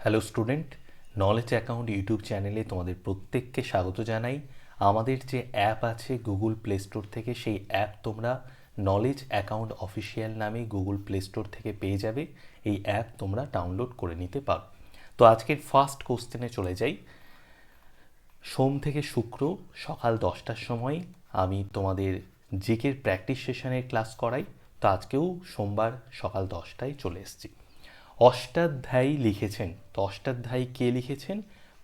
Hello student, knowledge account YouTube চ্যানেলে তোমাদের প্রত্যেককে স্বাগত জানাই। আমাদের যে অ্যাপ আছে গুগল প্লে স্টোর থেকে, সেই অ্যাপ তোমরা নলেজ অ্যাকাউন্ট অফিসিয়াল নামে গুগল প্লে স্টোর থেকে পেয়ে যাবে। এই অ্যাপ তোমরা ডাউনলোড করে নিতে পারো। তো আজকের ফার্স্ট কোশ্চেনে চলে যাই। সোম থেকে শুক্র সকাল 10টার সময় আমি তোমাদের জিকের প্র্যাকটিস সেশনের ক্লাস করাই। তো আজকেও সোমবার সকাল 10টায় চলে এসেছি। অষ্টাধ্যায়ী লিখেছেন। তো অষ্টাধ্যায়ী কে লিখেছেন?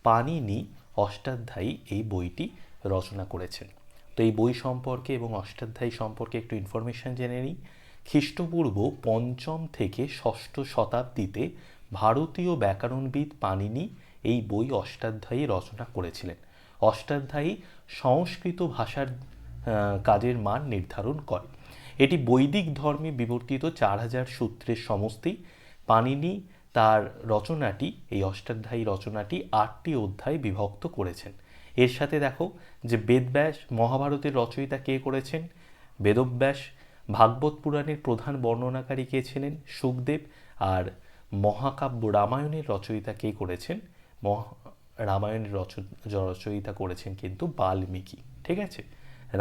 পাণিনি অষ্টাধ্যায়ী এই বইটি রচনা করেছেন। তো এই বই সম্পর্কে এবং অষ্টাধ্যায়ী সম্পর্কে একটু ইনফরমেশন জেনে নিই। খ্রিস্টপূর্ব 5ম থেকে 6ষ্ঠ শতাব্দীতে ভারতীয় ব্যাকরণবিদ পাণিনি এই বই অষ্টাধ্যায়ী রচনা করেছিলেন। অষ্টাধ্যায়ী সংস্কৃত ভাষার কাজের মান নির্ধারণ করে। এটি বৈদিক ধর্মে বিবর্তিত 4000 সূত্রের সমষ্টি। পাণিনি তার রচনাটি, এই অষ্টাধ্যায়ী রচনাটি 8টি অধ্যায়ে বিভক্ত করেছেন। এর সাথে দেখো যে বেদব্যাস, মহাভারতের রচয়িতা কে করেছেন? বেদব্যাস। ভাগবত পুরাণের প্রধান বর্ণনাকারী কে ছিলেন? শুকদেব। আর মহাকাব্য রামায়ণের রচয়িতা কে করেছেন? রামায়ণের রচয়িতা করেছেন কিন্তু বাল্মীকি। ঠিক আছে,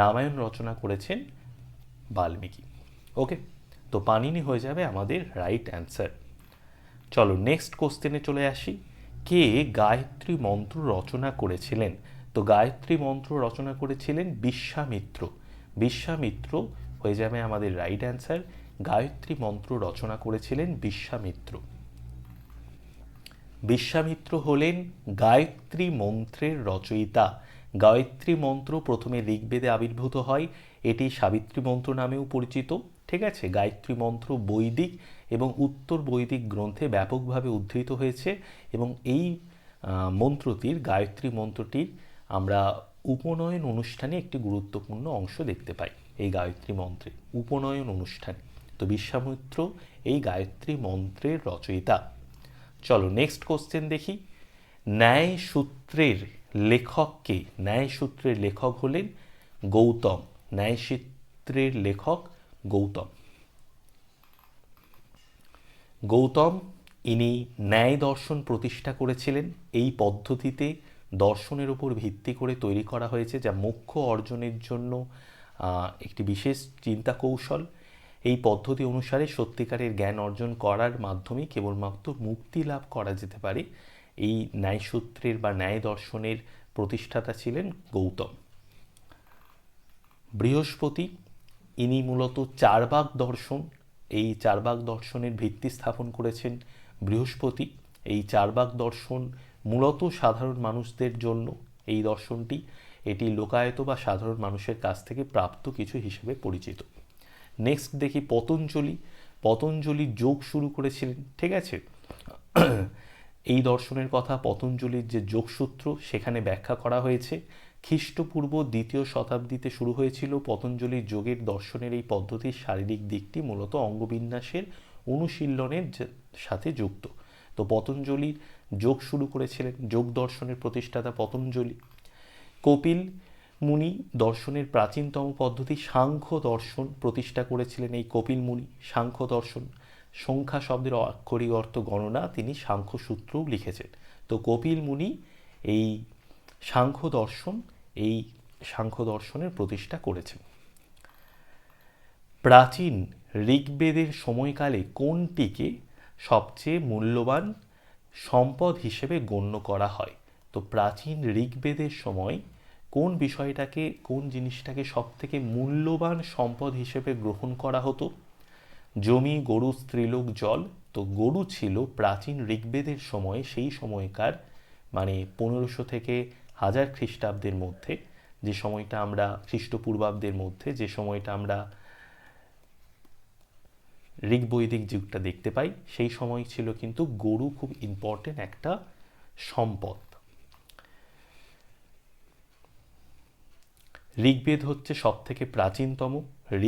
রামায়ণ রচনা করেছেন বাল্মীকি। ওকে, তো পাণিনি হয়ে যাবে আমাদের রাইট অ্যান্সার। চলো নেক্সট কোশ্চেনে চলে আসি। কে গায়ত্রী মন্ত্র রচনা করেছিলেন? তো গায়ত্রী মন্ত্র রচনা করেছিলেন বিশ্বামিত্র। বিশ্বামিত্র হয়ে যাবে আমাদের রাইট অ্যান্সার। গায়ত্রী মন্ত্র রচনা করেছিলেন বিশ্বামিত্র। বিশ্বামিত্র হলেন গায়ত্রী মন্ত্রের রচয়িতা। গায়ত্রী মন্ত্র প্রথমে ঋগ্বেদে আবির্ভূত হয়। এটি সাবিত্রী মন্ত্র নামেও পরিচিত। ঠিক আছে, গায়ত্রী মন্ত্র বৈদিক এবং উত্তর বৈদিক গ্রন্থে ব্যাপকভাবে উদ্ধৃত হয়েছে এবং এই মন্ত্রটির, গায়ত্রী মন্ত্রটির আমরা উপনয়ন অনুষ্ঠানে একটি গুরুত্বপূর্ণ অংশ দেখতে পাই। এই গায়ত্রী মন্ত্রে উপনয়ন অনুষ্ঠানে। তো বিশ্বামিত্র এই গায়ত্রী মন্ত্রের রচয়িতা। চলো নেক্সট কোশ্চেন দেখি। ন্যায় সূত্রের লেখক কে? ন্যায় সূত্রের লেখক হলেন গৌতম। ন্যায় সূত্রের লেখক গৌতম। গৌতম ইনি ন্যায় দর্শন প্রতিষ্ঠা করেছিলেন। এই পদ্ধতিতে দর্শনের উপর ভিত্তি করে তৈরি করা হয়েছে, যা মোক্ষ অর্জনের জন্য একটি বিশেষ চিন্তা কৌশল। এই পদ্ধতি অনুসারে সত্যিকারের জ্ঞান অর্জন করার মাধ্যমে কেবলমাত্র মুক্তি লাভ করা যেতে পারে। এই ন্যায়সূত্রের বা ন্যায় দর্শনের প্রতিষ্ঠাতা ছিলেন গৌতম। বৃহস্পতি ইনি মূলত চারবাক দর্শন, এই চারবাক দর্শনের ভিত্তি স্থাপন করেছেন বৃহস্পতি। এই চারবাক দর্শন মূলত সাধারণ মানুষদের জন্য, এই দর্শনটি এটি লোকায়ত বা সাধারণ মানুষের কাছ থেকে প্রাপ্ত কিছু হিসেবে পরিচিত। নেক্সট দেখি পতঞ্জলি। পতঞ্জলি যোগ শুরু করেছিলেন। ঠিক আছে, এই দর্শনের কথা পতঞ্জলির যে যোগসূত্র সেখানে ব্যাখ্যা করা হয়েছে। খ্রিস্টপূর্ব 2য় শতাব্দীতে শুরু হয়েছিল পতঞ্জলির যোগের দর্শনের এই পদ্ধতির শারীরিক দিকটি মূলত অঙ্গবিন্যাসের অনুশীলনের সাথে যুক্ত। তো পতঞ্জলির যোগ শুরু করেছিলেন, যোগ দর্শনের প্রতিষ্ঠাতা পতঞ্জলি। কপিল মুনি দর্শনের প্রাচীনতম পদ্ধতি সাংখ্য দর্শন প্রতিষ্ঠা করেছিলেন এই কপিল মুনি। সাংখ্য দর্শন, সংখ্যা শব্দের আক্ষরিক অর্থ গণনা, তিনি সাংখ্য সূত্রও লিখেছেন। তো কপিল মুনি এই সাংখ্য দর্শন, এই সাংখ্য দর্শনের প্রতিষ্ঠা করেছেন। প্রাচীন ঋগ্বেদের সময়কালে কোনটিকে সবচেয়ে মূল্যবান সম্পদ হিসেবে গণ্য করা হয়? তো প্রাচীন ঋগ্বেদের সময় কোন বিষয়টাকে, কোন জিনিসটাকে সবথেকে মূল্যবান সম্পদ হিসেবে গ্রহণ করা হতো? জমি, গরু, স্ত্রীলোক, জল। তো গরু ছিল প্রাচীন ঋগ্বেদের সময়, সেই সময়কার মানে 1500 থেকে 1000 খ্রিস্টাব্দের মধ্যে, যে সময়টা আমরা খ্রিস্টপূর্বাব্দের মধ্যে, যে সময়টা আমরা ঋগ্বৈদিক যুগটা দেখতে পাই, সেই সময় ছিল কিন্তু গরু খুব ইম্পর্টেন্ট একটা সম্পদ। ঋগ্বেদ হচ্ছে সব থেকে প্রাচীনতম।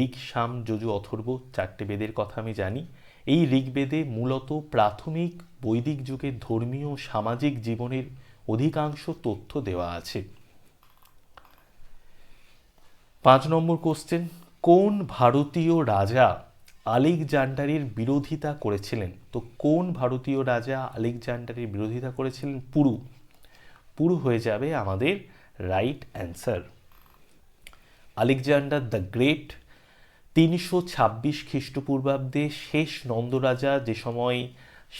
ঋগ, সাম, যজু, অথর্ব 4টে বেদের কথা আমি জানি। এই ঋগ্বেদে মূলত প্রাথমিক বৈদিক যুগের ধর্মীয় সামাজিক জীবনের অধিকাংশ তথ্য দেওয়া আছে। 5 নম্বর কোশ্চেন। কোন ভারতীয় রাজা আলেকজান্ডারের বিরোধিতা করেছিলেন? তো কোন ভারতীয় রাজা আলেকজান্ডারের বিরোধিতা করেছিলেন? পুরু। পুরু হয়ে যাবে আমাদের right answer. Alexander the great 326 খ্রিস্টপূর্বাব্দে শেষ নন্দ রাজা, যে সময়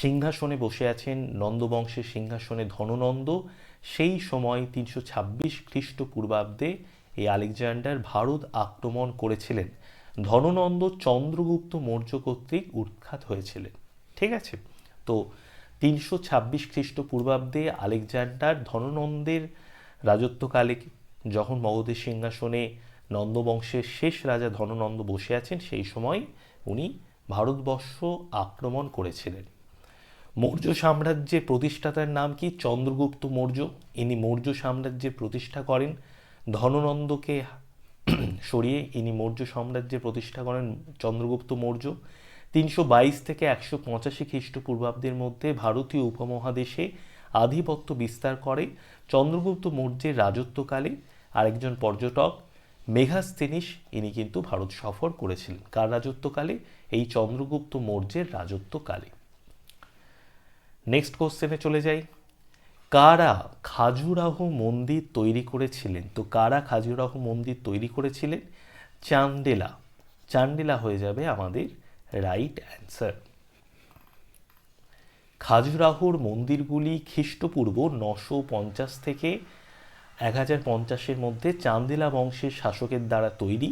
সিংহাসনে বসে আছেন নন্দবংশের সিংহাসনে ধননন্দ, সেই সময় 326 খ্রিস্টপূর্বাব্দে এই আলেকজান্ডার ভারত আক্রমণ করেছিলেন। ধননন্দ চন্দ্রগুপ্ত মৌর্য কর্তৃক উৎখাত হয়েছিলেন। ঠিক আছে, তো 326 খ্রিস্টপূর্বাব্দে আলেকজান্ডার ধননন্দের রাজত্বকালে, যখন মগধের সিংহাসনে নন্দবংশের শেষ রাজা ধননন্দ বসে আছেন, সেই সময় উনি ভারতবর্ষ আক্রমণ করেছিলেন। মৌর্য সাম্রাজ্যের প্রতিষ্ঠাতার নাম কি? চন্দ্রগুপ্ত মৌর্য। ইনি মৌর্য সাম্রাজ্যের প্রতিষ্ঠা করেন। ধননন্দকে সরিয়ে ইনি মৌর্য সাম্রাজ্যের প্রতিষ্ঠা করেন চন্দ্রগুপ্ত মৌর্য। 322 থেকে 185 খ্রিস্টপূর্বাব্দের মধ্যে ভারতীয় উপমহাদেশে আধিপত্য বিস্তার করে চন্দ্রগুপ্ত মৌর্যের রাজত্বকালে। আরেকজন পর্যটক মেঘাস্থেনিস, ইনি কিন্তু ভারত সফর করেছিলেন। কার রাজত্বকালে? এই চন্দ্রগুপ্ত মৌর্যের রাজত্বকালে। নেক্সট কোশ্চেনে চলে যাই। কারা খাজুরাহো মন্দির তৈরি করেছিলেন? তো কারা খাজুরাহো মন্দির তৈরি করেছিলেন? চান্ডেলা। চান্ডেলা হয়ে যাবে আমাদের রাইট অ্যান্সার। খাজুরাহোর মন্দিরগুলি খ্রিস্টপূর্ব 950 থেকে 1050-এর মধ্যে চান্দেলা বংশের শাসকের দ্বারা তৈরি।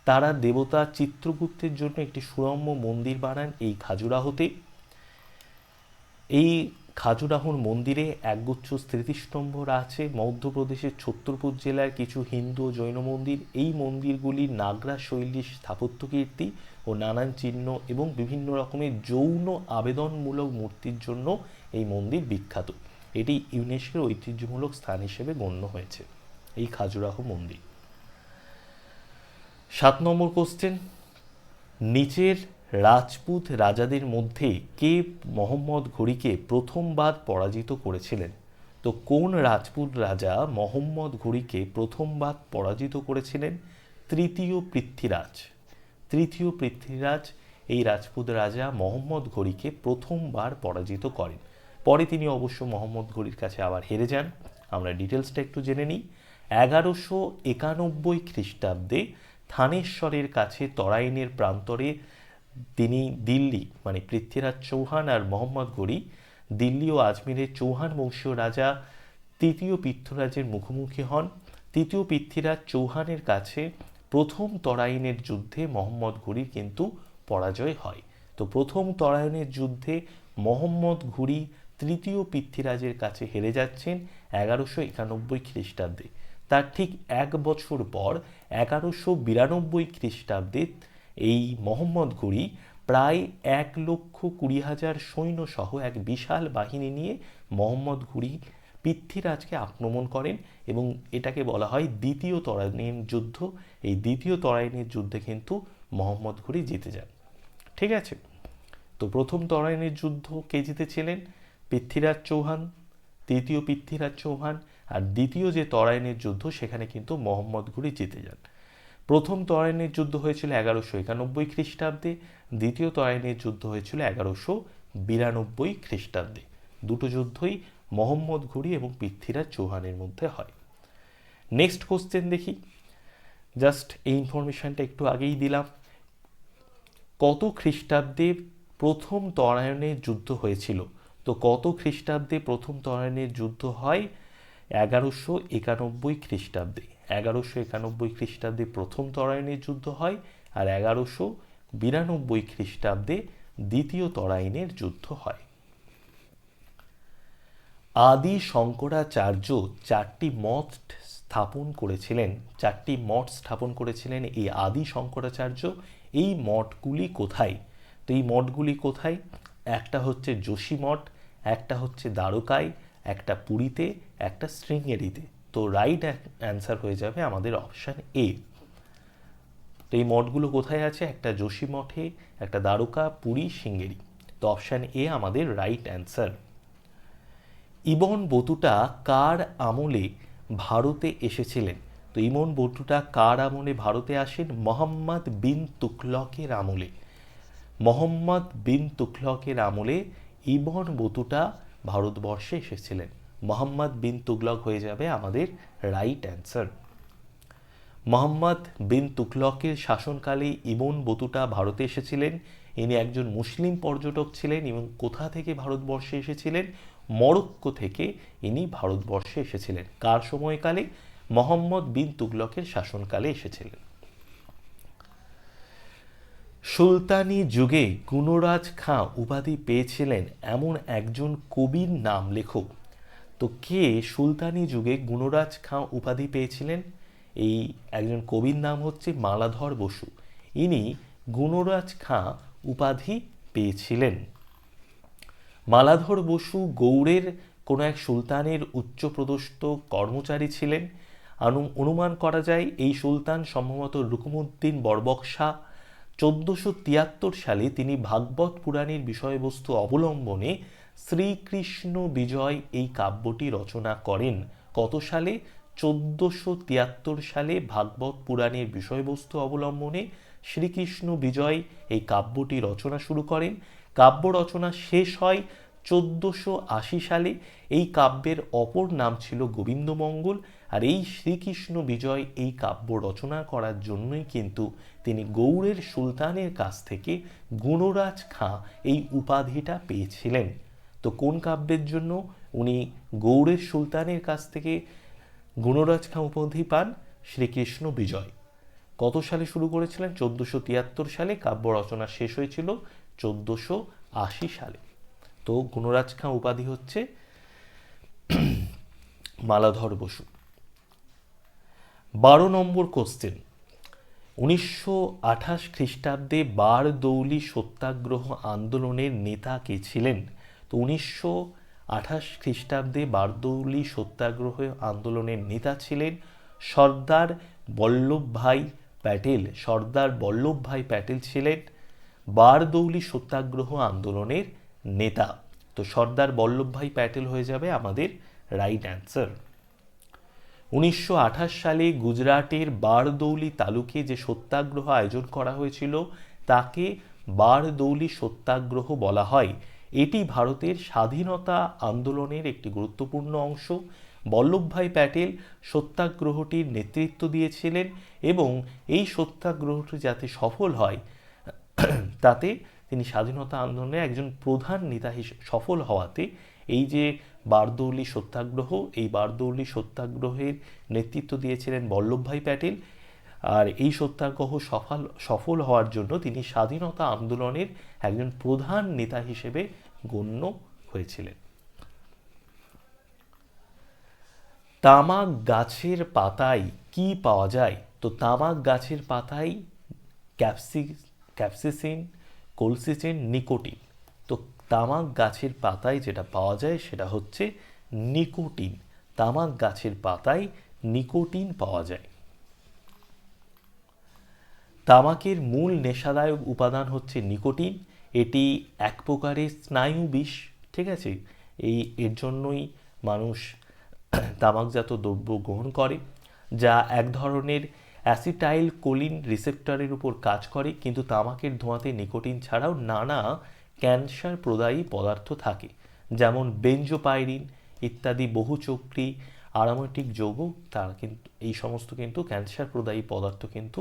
তারা দেবতা চিত্রগুপ্তের জন্য একটি সুরম্য মন্দির বানান এই খাজুরাহোতে। এই খাজুরাহোর মন্দিরে একগুচ্ছ স্মৃতিস্তম্ভ আছে। মধ্যপ্রদেশের ছত্তরপুর জেলার কিছু হিন্দু ও জৈন মন্দির, এই মন্দিরগুলি নাগরা শৈলীর স্থাপত্যকীর্তি ও নানান চিহ্ন এবং বিভিন্ন রকমের যৌন আবেদনমূলক মূর্তির জন্য এই মন্দির বিখ্যাত। এটি ইউনেস্কোর ঐতিহ্যমূলক স্থান হিসেবে গণ্য হয়েছে এই খাজুরাহো মন্দির। 7 নম্বর কোশ্চেন। নিচের রাজপুত রাজাদের মধ্যে কে মোহাম্মদ ঘুরিকে প্রথমবার পরাজিত করেছিলেন? তো কোন রাজপুত রাজা মোহাম্মদ ঘুরিকে প্রথমবার পরাজিত করেছিলেন? তৃতীয় পৃথ্বীরাজ। তৃতীয় পৃথ্বীরাজ এই রাজপুত রাজা মোহাম্মদ ঘুরিকে প্রথমবার পরাজিত করেন। পরে তিনি অবশ্য মোহাম্মদ ঘুরির কাছে আবার হেরে যান। আমরা ডিটেলসটা একটু জেনে নিই। 1191 খ্রিস্টাব্দে থানেশ্বরের কাছে তরাইনের প্রান্তরে তিনি দিল্লি, মানে পৃথ্বীরাজ চৌহান আর মোহাম্মদ ঘুরি, দিল্লি ও আজমিরের চৌহান বংশীয় রাজা তৃতীয় পৃথ্বীরাজের মুখোমুখি হন। তৃতীয় পৃথ্বীরাজ চৌহানের কাছে প্রথম তরাইনের যুদ্ধে মোহাম্মদ ঘুরির কিন্তু পরাজয় হয়। তো প্রথম তরাইনের যুদ্ধে মোহাম্মদ ঘুরি তৃতীয় পৃথ্বীরাজের কাছে হেরে যাচ্ছেন 1191 খ্রিস্টাব্দে। তার ঠিক 1 বছর পর 1192 খ্রিস্টাব্দে এই মোহাম্মদ ঘুরি প্রায় 1,20,000 সৈন্য সহ এক বিশাল বাহিনী নিয়ে মোহাম্মদ ঘুরি পৃথ্বীরাজকে আক্রমণ করেন এবং এটাকে বলা হয় দ্বিতীয় তরাইনের যুদ্ধ। এই দ্বিতীয় তরাইনের যুদ্ধে কিন্তু মোহাম্মদ ঘুরি জিতে যান। ঠিক আছে, তো প্রথম তরাইনের যুদ্ধ কে জিতেছিলেন? পৃথ্বীরাজ চৌহান, তৃতীয় পৃথ্বীরাজ চৌহান। আর দ্বিতীয় যে তরাইনের যুদ্ধ, সেখানে কিন্তু মোহাম্মদ ঘুরি জিতে যান। প্রথম তরাইনের যুদ্ধ হয়েছিল 1191 খ্রিস্টাব্দে, দ্বিতীয় তরাইনের যুদ্ধ হয়েছিল 1192 খ্রিস্টাব্দে। দুটো যুদ্ধই মোহাম্মদ ঘুরি এবং পৃথ্বীরাজ চৌহানের মধ্যে হয়। নেক্সট কোশ্চেন দেখি। জাস্ট এই ইনফরমেশনটা একটু আগেই দিলাম। কত খ্রিস্টাব্দে প্রথম তরাইনের যুদ্ধ হয়েছিল? তো কত খ্রিস্টাব্দে প্রথম তরাইনের যুদ্ধ হয়? 1191 খ্রিস্টাব্দে। 1191 খ্রিস্টাব্দে প্রথম তরাইনের যুদ্ধ হয় আর 1192 খ্রিস্টাব্দে দ্বিতীয় তরাইনের যুদ্ধ হয়। আদি শঙ্করাচার্য 4টি মঠ স্থাপন করেছিলেন। 4টি মঠ স্থাপন করেছিলেন এই আদি শঙ্করাচার্য। এই মঠগুলি কোথায়? তো এই মঠগুলি কোথায়? একটা হচ্ছে যোশী মঠ, একটা হচ্ছে দ্বারকায়, একটা পুরীতে, একটা শৃঙ্গেরিতে। তো রাইট অ্যান্সার হয়ে যাবে আমাদের অপশান এ। তো এই মঠগুলো কোথায় আছে? একটা যোশী মঠে, একটা দ্বারকা, পুরী, শৃঙ্গেরি। তো অপশান এ আমাদের রাইট অ্যান্সার। ইবন বতুতা কার আমলে ভারতে এসেছিলেন? তো ইবন বতুতা কার আমলে ভারতে আসেন? মোহাম্মদ বিন তুগলকের আমলে। মোহাম্মদ বিন তুগলকের আমলে ইবন বতুতা ভারতবর্ষে এসেছিলেন। মোহাম্মদ বিন তুগলক হয়ে যাবে আমাদের রাইট অ্যান্সার। মোহাম্মদ বিন তুগলকের শাসনকালে ইবন বতুতা ভারতে এসেছিলেন। ইনি একজন মুসলিম পর্যটক ছিলেন এবং কোথা থেকে ভারতবর্ষে এসেছিলেন? মরক্কো থেকে ইনি ভারতবর্ষে এসেছিলেন। কার সময়কালে? মোহাম্মদ বিন তুগলকের শাসনকালে এসেছিলেন। সুলতানি যুগে গুণরাজ খাঁ উপাধি পেয়েছিলেন এমন একজন কবির নাম লেখো। তো কে সুলতানি যুগে গুণরাজ খাঁ উপাধি পেয়েছিলেন? এই একজন কবির নাম হচ্ছে মালাধর বসু। ইনি গুণরাজ খাঁ উপাধি পেয়েছিলেন। মালাধর বসু গৌড়ের কোনো এক সুলতানের উচ্চপদস্থ কর্মচারী ছিলেন। অনুমান করা যায় এই সুলতান সম্ভবত রুকমুদ্দিন বরবকশা। 1473 সালে তিনি ভাগবত পুরাণের বিষয়বস্তু অবলম্বনে শ্রীকৃষ্ণ বিজয় এই কাব্যটি রচনা করেন। কত সালে? 1473 সালে ভাগবত পুরাণের বিষয়বস্তু অবলম্বনে শ্রীকৃষ্ণ বিজয় এই কাব্যটি রচনা শুরু করেন। কাব্য রচনা শেষ হয় 1480 সালে। এই কাব্যের অপর নাম ছিল গোবিন্দমঙ্গল। আর এই শ্রীকৃষ্ণ বিজয় এই কাব্য রচনা করার জন্যই কিন্তু তিনি গৌড়ের সুলতানের কাছ থেকে গুণরাজ খাঁ এই উপাধিটা পেয়েছিলেন। তো কোন কাব্যের জন্য উনি গৌড়ের সুলতানের কাছ থেকে গুণরাজ খাঁ উপাধি পান? শ্রীকৃষ্ণ বিজয়। কত সালে শুরু করেছিলেন? 1473 সালে। কাব্য রচনা শেষ হয়েছিল 1480 সালে। তো গুণরাজ খাঁ উপাধি হচ্ছে মালাধর বসু। 12 নম্বর কোশ্চেন, 1928 খ্রিস্টাব্দে বারদৌলি সত্যাগ্রহ আন্দোলনের নেতা কে ছিলেন? তো 1928 খ্রিস্টাব্দে বারদৌলি সত্যাগ্রহ আন্দোলনের নেতা ছিলেন সর্দার বল্লভভাই প্যাটেল। সর্দার বল্লভভাই প্যাটেল ছিলেন বারদৌলি সত্যাগ্রহ আন্দোলনের নেতা। তো সর্দার বল্লভভাই প্যাটেল হয়ে যাবে আমাদের রাইট অ্যান্সার। 1928 সালে গুজরাটের বারদৌলি তালুকে যে সত্যাগ্রহ আয়োজন করা হয়েছিল তাকে বারদৌলি সত্যাগ্রহ বলা হয়। এটি ভারতের স্বাধীনতা আন্দোলনের একটি গুরুত্বপূর্ণ অংশ। বল্লভভাই প্যাটেল সত্যাগ্রহটির নেতৃত্ব দিয়েছিলেন এবং এই সত্যাগ্রহটি যাতে সফল হয় তাতে তিনি স্বাধীনতা আন্দোলনের একজন প্রধান নেতা হিসেবে সফল হওয়াতে এই যে বারদৌলি সত্যাগ্রহ, এই বারদৌলি সত্যাগ্রহের নেতৃত্ব দিয়েছিলেন বল্লভভাই প্যাটেল। আর এই সত্যাগ্রহ সফল হওয়ার জন্য তিনি স্বাধীনতা আন্দোলনের একজন প্রধান নেতা হিসেবে গণ্য হয়েছিলেন। তামাক গাছের পাতায় কি পাওয়া যায়? তো তামাক গাছের পাতায় ক্যাপসিসিন, কোলসিসিন, নিকোটিন। তো তামাক গাছের পাতায় যেটা পাওয়া যায় সেটা হচ্ছে নিকোটিন। তামাক গাছের পাতায় নিকোটিন পাওয়া যায়। তামাকের মূল নেশাদায়ক উপাদান হচ্ছে নিকোটিন। এটি এক প্রকারের স্নায়ু বিষ, ঠিক আছে? এর জন্যই মানুষ তামাকজাত দ্রব্য গ্রহণ করে, যা এক ধরনের অ্যাসিটাইল কোলিন রিসেপ্টরের উপর কাজ করে। কিন্তু তামাকের ধোঁয়াতে নিকোটিন ছাড়াও নানা ক্যান্সার প্রদায়ী পদার্থ থাকে, যেমন বেনজোপাইরিন ইত্যাদি বহুচক্রী আরোমেটিক যৌগ। তার কিন্তু এই সমস্ত কিন্তু ক্যান্সার প্রদায়ী পদার্থ কিন্তু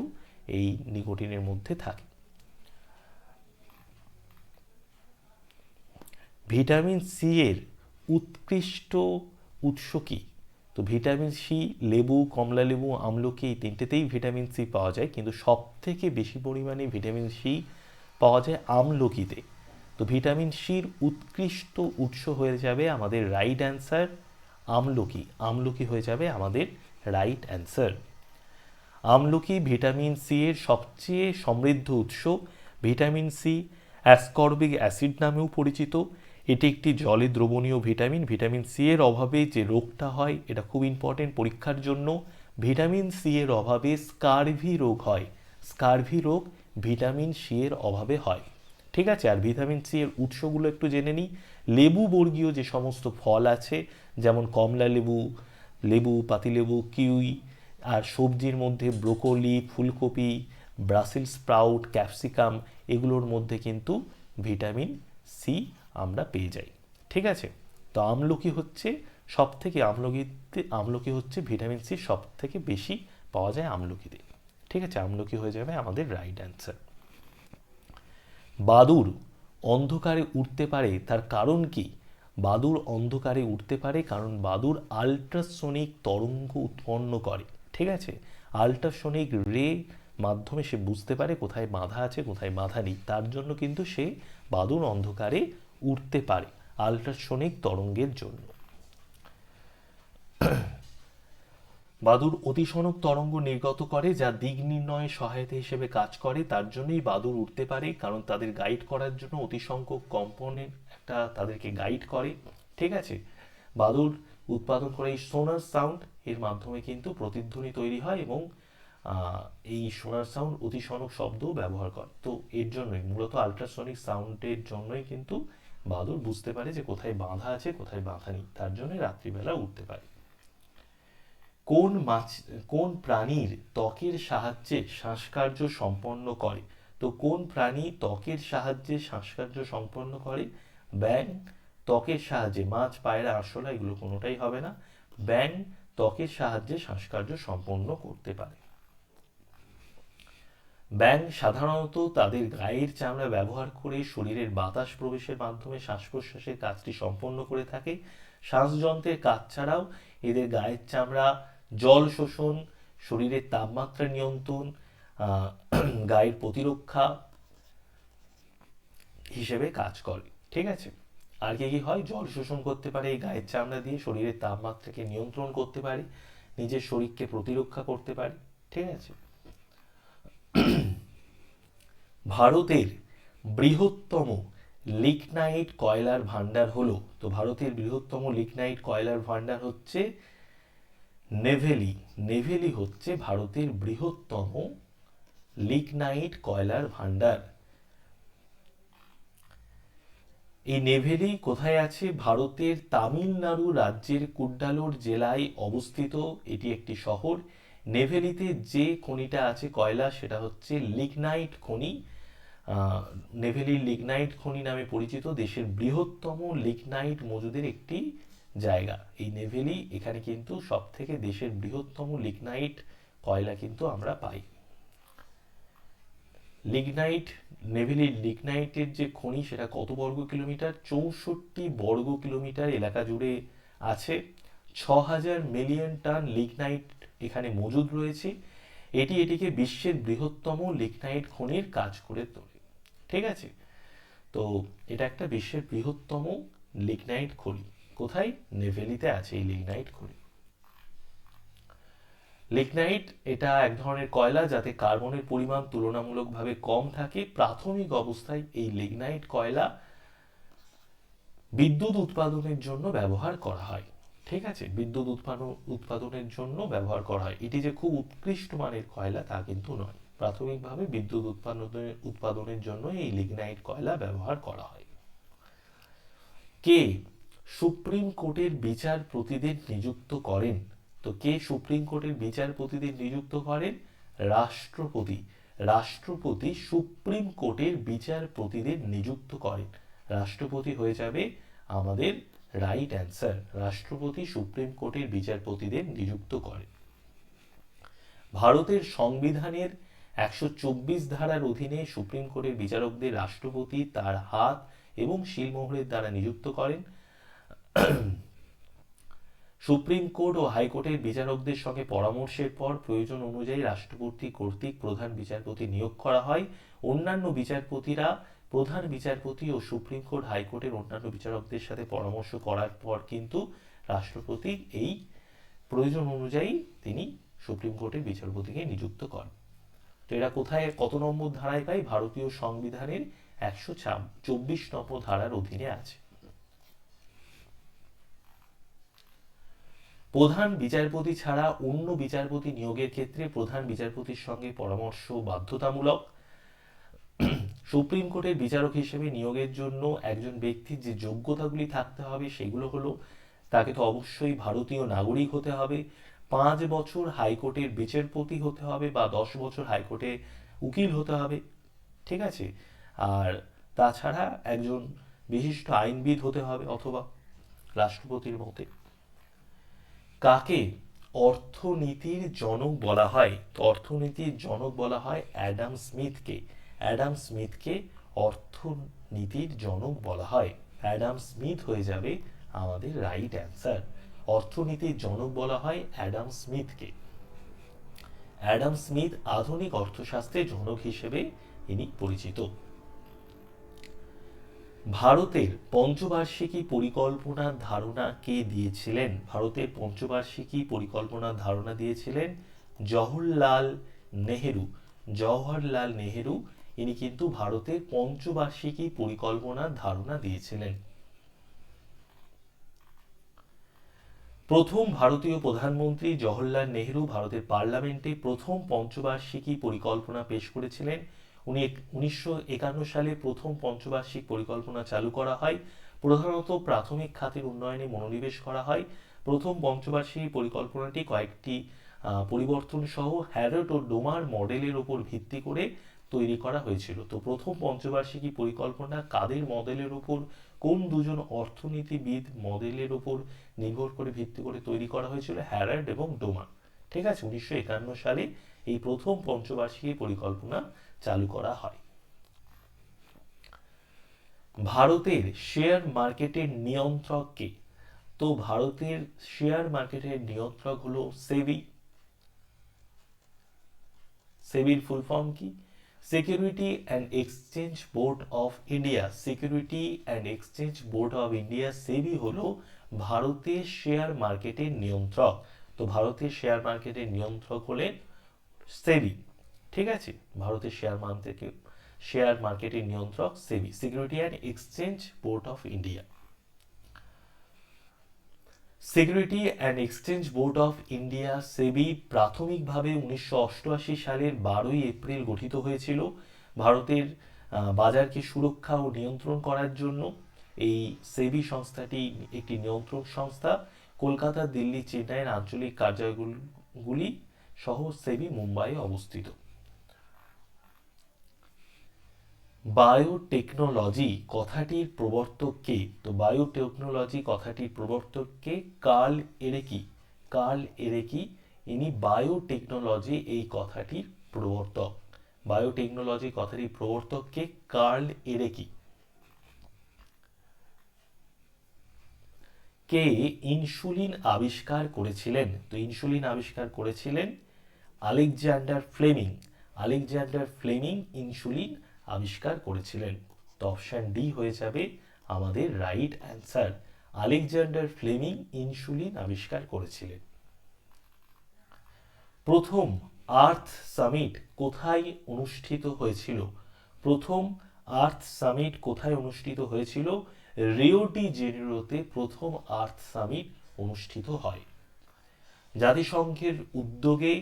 এই নিকোটিনের মধ্যে থাকে। ভিটামিন সি এর উৎকৃষ্ট উৎস কি? তো ভিটামিন সি লেবু, কমলা লেবু, আমলকি এই তিনটেতেই ভিটামিন সি পাওয়া যায়, কিন্তু সব থেকে বেশি পরিমাণে ভিটামিন সি পাওয়া যায় আমলকিতে। তো ভিটামিন সির উৎকৃষ্ট উৎস হয়ে যাবে আমাদের রাইট অ্যান্সার আমলকি। আমলকি হয়ে যাবে আমাদের রাইট অ্যান্সার। আমলকি ভিটামিন সি এর সবচেয়ে সমৃদ্ধ উৎস। ভিটামিন সি অ্যাসকর্বিক অ্যাসিড নামেও পরিচিত। এটি একটি জলে দ্রবণীয় ভিটামিন। ভিটামিন সি এর অভাবে যে রোগটা হয় এটা খুব ইম্পর্টেন্ট পরীক্ষার জন্য। ভিটামিন সি এর অভাবে স্কারভি রোগ হয়। স্কারভি রোগ ভিটামিন সি এর অভাবে হয়, ঠিক আছে? আর ভিটামিন সি এর উৎসগুলো একটু জেনে নিই। লেবু বর্গীয় যে সমস্ত ফল আছে, যেমন কমলা লেবু, লেবু, পাতিলেবু, কিউই। আর সবজির মধ্যে ব্রোকলি, ফুলকপি, ব্রাসেল স্প্রাউট, ক্যাপসিকাম, এগুলোর মধ্যে কিন্তু ভিটামিন সি আমরা পেয়ে যাই। ঠিক আছে, তো আমলকি হচ্ছে সব থেকে, আমলকি হচ্ছে ভিটামিন সি সব থেকে বেশি পাওয়া যায় আমলকিতে। ঠিক আছে, আমলকি হয়ে যাবে আমাদের রাইট অ্যান্সার। বাদুড় অন্ধকারে উঠতে পারে, তার কারণ কি? বাদুড় অন্ধকারে উঠতে পারে কারণ বাদুড় আল্ট্রাসোনিক তরঙ্গ উৎপন্ন করে। ঠিক আছে, আল্ট্রাসোনিক রে মাধ্যমে সে বুঝতে পারে কোথায় বাধা আছে কোথায় বাধা নেই, তার জন্য কিন্তু সে বাদুড় অন্ধকারে উঠতে পারে আল্ট্রাসোনিক তরঙ্গের জন্য। বাদুড় অতিসনক তরঙ্গ নির্গত করে যা দিক নির্ণয়ে সহায়তা হিসেবে কাজ করে, তার জন্যই বাদুড় উঠতে পারে, কারণ তাদের গাইড করার জন্য অতিসংখ্যক কম্পোনেন্ট একটা তাদেরকে গাইড করে। ঠিক আছে, বাদুড় উৎপাদন করে এই সোনার সাউন্ড, এর মাধ্যমে কিন্তু প্রতিধ্বনি তৈরি হয় এবং এই সোনার সাউন্ড অতিসনক শব্দও ব্যবহার করে। তো এর জন্যই মূলত আল্ট্রাসনিক সাউন্ডের জন্যই কিন্তু বাদুড় বুঝতে পারে যে কোথায় বাধা আছে কোথায় বাধা নেই, তার জন্যই রাত্রিবেলা উঠতে পারে। কোন প্রাণীর ত্বকের সাহায্যে শ্বাসকার্য সম্পন্ন করে? তো কোন প্রাণী ত্বকের সাহায্যে শ্বাসকার্য সম্পন্ন করে? ব্যাঙ ত্বকের সাহায্যে, মাছ, পায়রা, আরশোলা এগুলো কোনোটাই হবে না। ব্যাঙ ত্বকের সাহায্যে শ্বাসকার্য সম্পন্ন করতে পারে। ব্যাঙ সাধারণত তাদের গায়ের চামড়া ব্যবহার করে শরীরের বাতাস প্রবেশের মাধ্যমে শ্বাস প্রশ্বাসের কাজটি সম্পন্ন করে থাকে। শ্বাসযন্ত্রের কাজ ছাড়াও এদের গায়ের চামড়া জল শোষণ, শরীরের তাপমাত্রা নিয়ন্ত্রণ, গায়ের প্রতিরক্ষা হিসেবে কাজ করে। ঠিক আছে, আর কি কি হয়? জল শোষণ করতে পারে এই গায়ের চামড়া দিয়ে, শরীরের তাপমাত্রাকে নিয়ন্ত্রণ করতে পারে, নিজের শরীরকে প্রতিরক্ষা করতে পারে। ঠিক আছে, ভারতের বৃহত্তম লিগনাইট কয়লার ভান্ডার হলো, তো ভারতের বৃহত্তম লিগনাইট কয়লার ভান্ডার হচ্ছে নেভেলি। নেভেলি হচ্ছে ভারতের বৃহত্তম লিগনাইট কয়লার ভান্ডার। এই নেভেলি কোথায় আছে? ভারতের তামিলনাড়ু রাজ্যের কুড্ডালোর জেলায় অবস্থিত, এটি একটি শহর। নেভেলিতে যে খনিটা আছে কয়লা, সেটা হচ্ছে লিগনাইট খনি। নেভেলি লিগনাইট খনি নামে পরিচিত, দেশের বৃহত্তম লিগনাইট মজুদের একটি জায়গা এই নেভেলি। এখানে কিন্তু সব থেকে দেশের বৃহত্তম লিগনাইট কয়লা কিন্তু আমরা পাই। লিগনাইট, নেভেলি লিগনাইটের যে খনি সেটা কত বর্গ কিলোমিটার? 64 বর্গ কিলোমিটার এলাকা জুড়ে আছে। 6000 মিলিয়ন টন লিগনাইট এখানে মজুদ রয়েছে। এটিকে বিশ্বের বৃহত্তম লিগনাইট খনির কাজ করে তোলে। ঠিক আছে, তো এটা একটা বিশ্বের বৃহত্তম লিগনাইট খনি। কোথায়? নেভেলিতে আছে এই লিগনাইট খনি। লিগনাইট এটা এক ধরনের কয়লা যাতে কার্বনের পরিমাণ তুলনামূলকভাবে কম থাকে। প্রাথমিক অবস্থায় এই লিগনাইট কয়লা বিদ্যুৎ উৎপাদনের জন্য ব্যবহার করা হয়। ঠিক আছে, বিদ্যুৎ উৎপাদনের জন্য ব্যবহার করা হয়। এটি যে খুব উৎকৃষ্ট মানের কয়লা তা কিন্তু নয়, প্রাথমিকভাবে বিদ্যুৎ উৎপাদনের জন্য এই লিগনাইট কয়লা ব্যবহার করা হয়। কে সুপ্রিম কোর্টের বিচারপতিদের নিযুক্ত করেন? তো কে সুপ্রিম কোর্টের বিচারপতিদের নিযুক্ত করেন? রাষ্ট্রপতি। রাষ্ট্রপতি সুপ্রিম কোর্টের বিচারপতিদের নিযুক্ত করেন। রাষ্ট্রপতি হয়ে যাবে আমাদের রাইট অ্যান্সার। রাষ্ট্রপতি সুপ্রিম কোর্টের বিচারপতিদের নিযুক্ত করেন। ভারতের সংবিধানের 124 ধারার অধীনে সুপ্রিম কোর্টের বিচারকদের রাষ্ট্রপতি তার হাত এবং সিলমোহরের দ্বারা নিযুক্ত করেন। সুপ্রিম কোর্ট ও হাইকোর্টের বিচারকদের সঙ্গে পরামর্শের পর প্রয়োজন অনুযায়ী রাষ্ট্রপতি কর্তৃক প্রধান বিচারপতি নিয়োগ করা হয়। অন্যান্য বিচারপতিরা প্রধান বিচারপতি ও সুপ্রিম কোর্ট হাইকোর্টের অন্যান্য বিচারকদের সাথে পরামর্শ করার পর কিন্তু রাষ্ট্রপতি এই প্রয়োজন অনুযায়ী তিনি সুপ্রিম কোর্টের বিচারপতিকে নিযুক্ত করেন। তো এরা কোথায় কত নম্বর ধারায় পাই? ভারতীয় সংবিধানের 124 নম্বর ধারার অধীনে আছে। প্রধান বিচারপতি ছাড়া অন্য বিচারপতি নিয়োগের ক্ষেত্রে প্রধান বিচারপতির সঙ্গে পরামর্শ বাধ্যতামূলক। সুপ্রিম কোর্টের বিচারক হিসেবে নিয়োগের জন্য একজন ব্যক্তির যে যোগ্যতাগুলি থাকতে হবে সেগুলো হলো, তাকে তো অবশ্যই ভারতীয় নাগরিক হতে হবে, 5 বছর হাইকোর্টের বিচারপতি হতে হবে বা 10 বছর হাইকোর্টে উকিল হতে হবে, ঠিক আছে। আর তাছাড়া একজন বিশিষ্ট আইনবিদ হতে হবে, অথবা রাষ্ট্রপতির মতে। কাকে অর্থনীতির জনক বলা হয়? তো অর্থনীতির জনক বলা হয় অ্যাডাম স্মিথকে। অ্যাডাম স্মিথকে অর্থনীতির জনক বলা হয়। অ্যাডাম স্মিথ হয়ে যাবে আমাদের রাইট অ্যান্সার। অর্থনীতির জনক বলা হয় অ্যাডাম স্মিথকে। অ্যাডাম স্মিথ আধুনিক অর্থশাস্ত্রের জনক হিসেবে ইনি পরিচিত। ভারতের পঞ্চবার্ষিকী পরিকল্পনার ধারণা কে দিয়েছিলেন? ভারতের পঞ্চবার্ষিকী পরিকল্পনার ধারণা দিয়েছিলেন জওহরলাল নেহেরু। জওহরলাল নেহেরু ইনি কিন্তু ভারতের পঞ্চবার্ষিকী পরিকল্পনার ধারণা দিয়েছিলেন। প্রথম ভারতীয় প্রধানমন্ত্রী জওহরলাল নেহেরু ভারতের পার্লামেন্টে প্রথম পঞ্চবার্ষিকী পরিকল্পনা পেশ করেছিলেন। 1951 সালে প্রথম পঞ্চবার্ষিক পরিকল্পনা চালু করা হয়। প্রধানত প্রাথমিক খাতের উন্নয়নে মনোনিবেশ করা হয়। প্রথম পঞ্চবার্ষিক পরিকল্পনাটি কয়েকটি পরিবর্তন সহ হ্যারট ও ডোমার মডেলের উপর ভিত্তি করে তৈরি করা হয়েছিল। তো প্রথম পঞ্চবার্ষিকী পরিকল্পনা কাদের মডেলের উপর, কোন দুজন অর্থনীতিবিদ মডেলের উপর নির্ভর করে ভিত্তি করে তৈরি করা হয়েছিল? হ্যারল্ড এবং ডোমার। ঠিক আছে, 1951 সালে এই প্রথম পঞ্চবার্ষিকী পরিকল্পনা চালু করা হয়। ভারতের শেয়ার মার্কেটের নিয়ন্ত্রক কে? তো ভারতের শেয়ার মার্কেটের নিয়ন্ত্রক হলো সেবি। সেবির ফুল ফর্ম কি? Security and exchange board of India. Security and exchange board of India, SEBI হলো ভারতের শেয়ার মার্কেটের নিয়ন্ত্রক। তো ভারতের শেয়ার মার্কেটের নিয়ন্ত্রক হলেন সেবি। ঠিক আছে, ভারতের শেয়ার মার্কেটের নিয়ন্ত্রক SEBI, security and exchange board of India. Security and exchange board of India SEBI প্রাথমিকভাবে 1988 সালের 12ই এপ্রিল গঠিত হয়েছিল ভারতের বাজারকে সুরক্ষা ও নিয়ন্ত্রণ করার জন্য। এই সেবি সংস্থাটি একটি নিয়ন্ত্রক সংস্থা। কলকাতা, দিল্লি, চেন্নাইয়ের আঞ্চলিক কার্যালয়গুলি সহ সেবি মুম্বাইয়ে অবস্থিত। বায়োটেকনোলজি কথাটির প্রবর্তক কে? তো বায়োটেকনোলজি কথাটির প্রবর্তক কে? কার্ল এরেকি। কার্ল এরেকি ইনি বায়োটেকনোলজি এই কথাটির প্রবর্তক। বায়োটেকনোলজি কথাটির প্রবর্তক কে? কার্ল এরেকি। কে ইনসুলিন আবিষ্কার করেছিলেন? তো ইনসুলিন আবিষ্কার করেছিলেন Alexander Fleming. Alexander Fleming insulin আবিষ্কার করেছিলেন। তো অপশন ডি হয়ে যাবে আমাদের right answer. Alexander Fleming insulin আবিষ্কার করেছিলেন। প্রথম আর্থ সামিট কোথায় অনুষ্ঠিত হয়েছিল? প্রথম আর্থ সামিট কোথায় অনুষ্ঠিত হয়েছিল? রিও ডি জেনেরোতে প্রথম আর্থ সামিট অনুষ্ঠিত হয়। জাতিসংঘের উদ্যোগে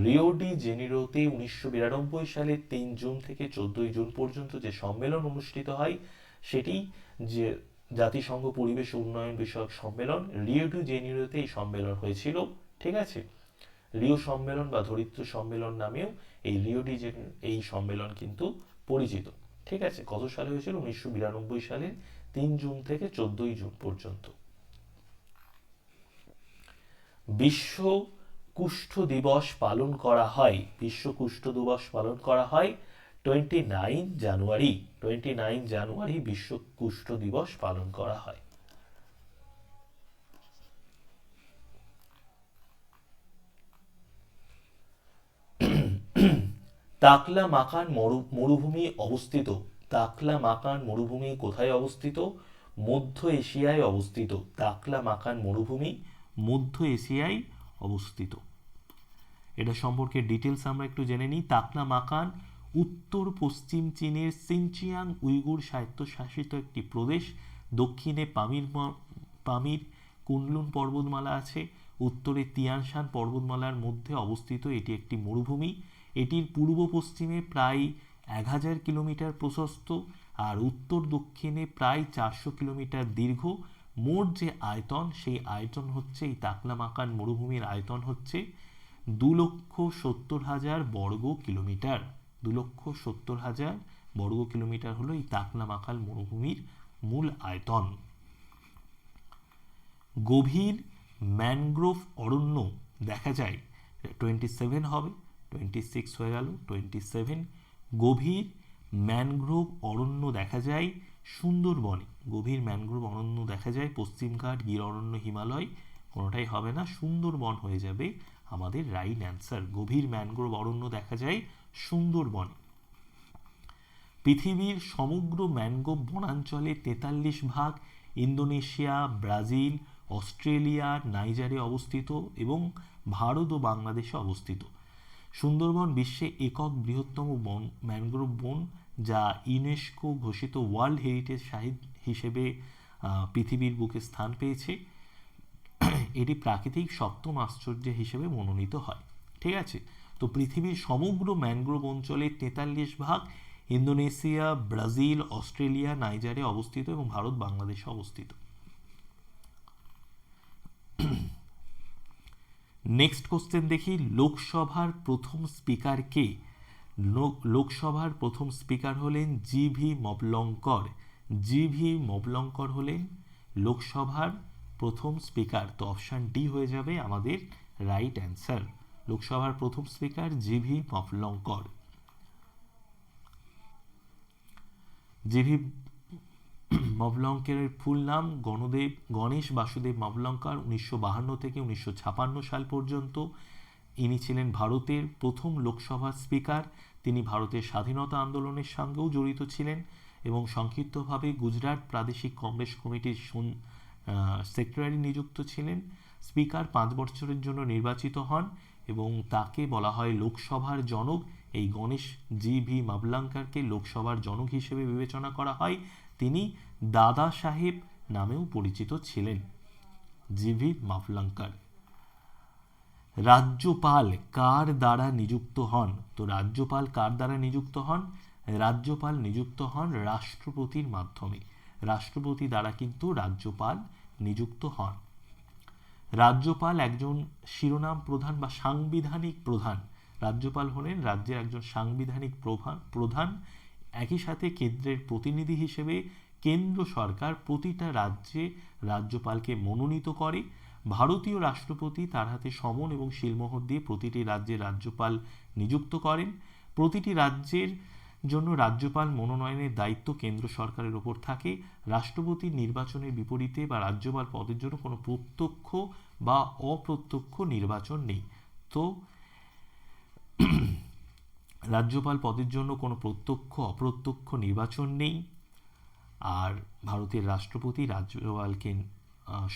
রিও ডি জেনেরোতে 1992 সালের 3 জুন থেকে 14 জুন পর্যন্ত যে সম্মেলন অনুষ্ঠিত হয় সেটি যে জাতিসংঘ পরিবেশ উন্নয়ন বিষয়ক সম্মেলন, রিও ডি জেনেরোতে এই সম্মেলন হয়েছিল। ঠিক আছে, রিও সম্মেলন বা ধরিত্র সম্মেলন নামেও এই রিও ডি জেনেরো এই সম্মেলন কিন্তু পরিচিত। ঠিক আছে, কত সালে হয়েছিল? 1992 সালের 3 জুন থেকে 14 জুন পর্যন্ত। বিশ্ব কুষ্ঠ দিবস পালন করা হয়। বিশ্ব কুষ্ঠ দিবস পালন করা হয় 29 জানুয়ারি। 29 জানুয়ারি বিশ্ব কুষ্ঠ দিবস পালন করা হয়। তাকলা মাকান মরুভূমি অবস্থিত। তাকলা মাকান মরুভূমি কোথায় অবস্থিত? মধ্য এশিয়ায় অবস্থিত। তাকলা মাকান মরুভূমি মধ্য এশিয়ায় অবস্থিত। এটা সম্পর্কে ডিটেলস আমরা একটু জেনে নিই। তাকলা মাকান উত্তর পশ্চিম চীনের সিনচিয়াং উইগুর স্বায়ত্তশাসিত একটি প্রদেশ। দক্ষিণে পামির কুনলুন পর্বতমালা আছে। উত্তরে তিয়ানশান পর্বতমালার মধ্যে অবস্থিত এটি একটি মরুভূমি। এটির পূর্ব পশ্চিমে প্রায় 1000 কিলোমিটার প্রশস্ত আর উত্তর দক্ষিণে প্রায় 400 কিলোমিটার দীর্ঘ। মোট যে আয়তন, সেই আয়তন হচ্ছে, এই তাকলা মাকান মরুভূমির আয়তন হচ্ছে 2,70,000 বর্গ কিলোমিটার। 2,70,000 বর্গ কিলোমিটার হলো এই টাকলা মাকাল মরুভূমির মূল আয়তন। গভীর ম্যানগ্রোভ অরণ্য দেখা যায় 27 হবে, 26 হয়ে গেল, 27। গভীর ম্যানগ্রোভ অরণ্য দেখা যায় সুন্দরবনে। গভীর ম্যানগ্রোভ অরণ্য দেখা যায় পশ্চিমঘাট, গির অরণ্য, হিমালয়, কোনোটাই হবে না, সুন্দরবন হয়ে যাবে আমাদের রাইট অ্যান্সার। গভীর ম্যানগ্রোভ অরণ্য দেখা যায় সুন্দরবনে। পৃথিবীর সমগ্র ম্যানগ্রোভ বনাঞ্চলে 43% ইন্দোনেশিয়া, ব্রাজিল, অস্ট্রেলিয়া, নাইজারে অবস্থিত এবং ভারত ও বাংলাদেশে অবস্থিত। সুন্দরবন বিশ্বে একক বৃহত্তম বন, ম্যানগ্রোভ বন, যা ইউনেস্কো ঘোষিত ওয়ার্ল্ড হেরিটেজ সাইট হিসেবে পৃথিবীর বুকে স্থান পেয়েছে। এটি প্রাকৃতিক সপ্তম আশ্চর্য হিসেবে মনোনীত হয়। ঠিক আছে, তো পৃথিবীর সমগ্র ম্যানগ্রোভ অঞ্চলে 43% ইন্দোনেশিয়া, ব্রাজিল, অস্ট্রেলিয়া, নাইজারে অবস্থিত এবং ভারত, বাংলাদেশে অবস্থিত। নেক্সট কোশ্চেন দেখি, লোকসভার প্রথম স্পিকার কে? লোকসভার প্রথম স্পিকার হলেন জি.ভি. মবলঙ্কর। জি.ভি. মবলঙ্কর হলেন লোকসভার প্রথম স্পিকার। তো অপশান ডি হয়ে যাবে আমাদের রাইট অ্যান্সার। লোকসভার প্রথম স্পিকার জি.ভি. মবলঙ্কর। জি.ভি. মবলঙ্করের ফুল নাম গণেশ বাসুদেব মবলঙ্কর। 1952 থেকে 1956 সাল পর্যন্ত ইনি ছিলেন ভারতের প্রথম লোকসভার স্পিকার। তিনি ভারতের স্বাধীনতা আন্দোলনের সঙ্গেও জড়িত ছিলেন এবং সংক্ষিপ্তভাবে গুজরাট প্রাদেশিক কংগ্রেস কমিটির সেক্রেটারি নিযুক্ত ছিলেন। স্পিকার 5 বছরের জন্য নির্বাচিত হন এবং তাকে বলা হয় লোকসভার জনক। এই গণেশ জি.ভি. মবলঙ্করকে লোকসভার জনক হিসেবে বিবেচনা করা হয়। তিনি দাদা সাহেব নামেও পরিচিত ছিলেন, জি.ভি. মবলঙ্কর। রাজ্যপাল কার দ্বারা নিযুক্ত হন? তো রাজ্যপাল কার দ্বারা নিযুক্ত হন? রাজ্যপাল নিযুক্ত হন রাষ্ট্রপতির মাধ্যমে। রাষ্ট্রপতি দ্বারা কিন্তু রাজ্যপাল নিযুক্ত হন। রাজ্যপাল একজন শিরোনাম প্রধান বা সাংবিধানিক প্রধান। রাজ্যপাল হলেন রাজ্যের একজন সাংবিধানিক প্রধান। একই সাথে কেন্দ্রের প্রতিনিধি হিসেবে কেন্দ্র সরকার প্রতিটা রাজ্যে রাজ্যপালকে মনোনীত করে। ভারতীয় রাষ্ট্রপতি তার হাতে সমন এবং সিলমোহর দিয়ে প্রতিটি রাজ্যের রাজ্যপাল নিযুক্ত করেন। প্রতিটি রাজ্যের জন্য রাজ্যপাল মনোনয়নের দায়িত্ব কেন্দ্র সরকারের উপর থাকে। রাষ্ট্রপতির নির্বাচনের বিপরীতে বা রাজ্যপাল পদের জন্য কোনো প্রত্যক্ষ বা অপ্রত্যক্ষ নির্বাচন নেই। তো রাজ্যপাল পদের জন্য কোনো প্রত্যক্ষ অপ্রত্যক্ষ নির্বাচন নেই। আর ভারতের রাষ্ট্রপতি রাজ্যপালকে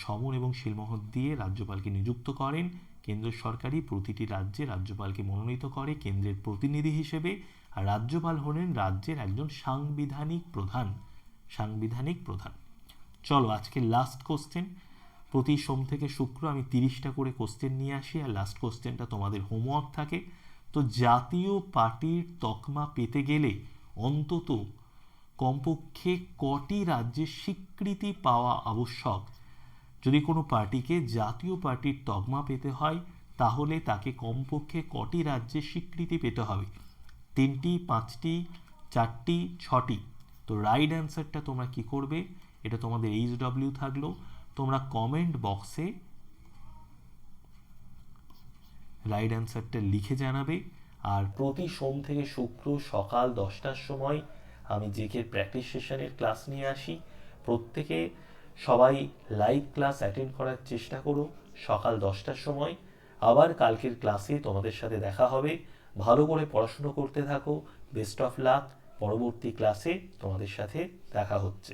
সমন এবং সিলমোহর দিয়ে রাজ্যপালকে নিযুক্ত করেন। কেন্দ্র সরকারই প্রতিটি রাজ্যে রাজ্যপালকে মনোনীত করে কেন্দ্রের প্রতিনিধি হিসেবে। আর রাজ্যপাল হলেন রাজ্যের একজন সাংবিধানিক প্রধান। সাংবিধানিক প্রধান। চলো আজকে লাস্ট কোশ্চেন। প্রতি সোম থেকে শুক্র আমি 30টা করে কোশ্চেন নিয়ে আসি আর লাস্ট কোশ্চেনটা তোমাদের হোমওয়ার্ক থাকে। তো জাতীয় পার্টির তকমা পেতে গেলে অন্তত কমপক্ষে কটি রাজ্যের স্বীকৃতি পাওয়া আবশ্যক? যদি কোনো পার্টিকে জাতীয় পার্টির তকমা পেতে হয় তাহলে তাকে কমপক্ষে কটি রাজ্যের স্বীকৃতি পেতে হবে? 3টি, 5টি, 4টি, 6টি? তো রাইট অ্যান্সারটা তোমরা কি করবে? এটা তোমাদের HW থাকলো। তোমরা কমেন্ট বক্সে রাইট অ্যান্সারটা লিখে জানাবে। আর প্রতি সোম থেকে শুক্র সকাল 10টার সময় আমি জেকের প্র্যাকটিস সেশনের ক্লাস নিয়ে আসি। প্রত্যেকে সবাই লাইভ ক্লাস অ্যাটেন্ড করার চেষ্টা করো সকাল 10টার সময়। আবার কালকের ক্লাসে তোমাদের সাথে দেখা হবে। ভালো করে পড়াশুনো করতে থাকো। Best of luck. পরবর্তী ক্লাসে তোমাদের সাথে দেখা হচ্ছে।